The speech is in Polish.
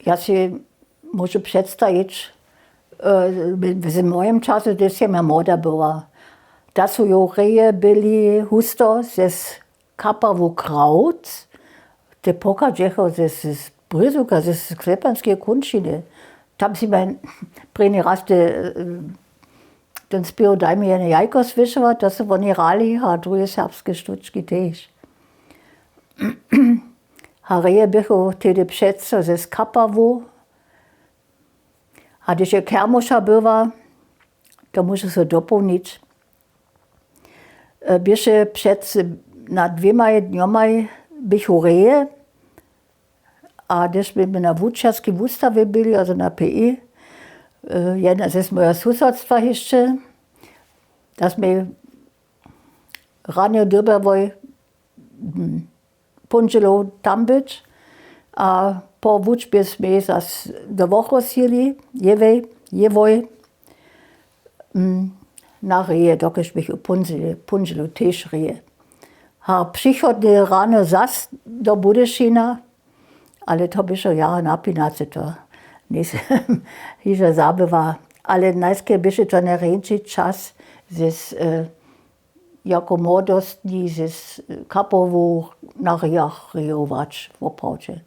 Ja si môžu predstaviť, v mojom čase, to je moda była. Da su reje byli husto ze kapawu kraut, te pokadžecho ze Bryzuka, ze Sklepanskiej Kunčiny. Tam si man první raz ten spiev Daj mi jen jajko slyšela, to su oni hrali a druge serbske štučky tež. A reje bychu tedy přece ze kapawu. A když je kermoša była, to může se doplnit. Byše přece na 2 dňomaj bychu reje. A když jsme na Vůdčarské ústavě byli, also na PI, jedna ze mojho susedstva ještě, da jsme ráno dobrovoj punželo tam být. A po vúčbě jsme zase do Vochros jevoj na reje, dokud bych punželo tež reje. A přichodne ráno zas do Budešina, ale to by šlo jara napínace, to nisem hižo zabyła. Ale najskej byše to na rejči čas jako młodostni, z kapowu na rejach rejować w oprawdzie.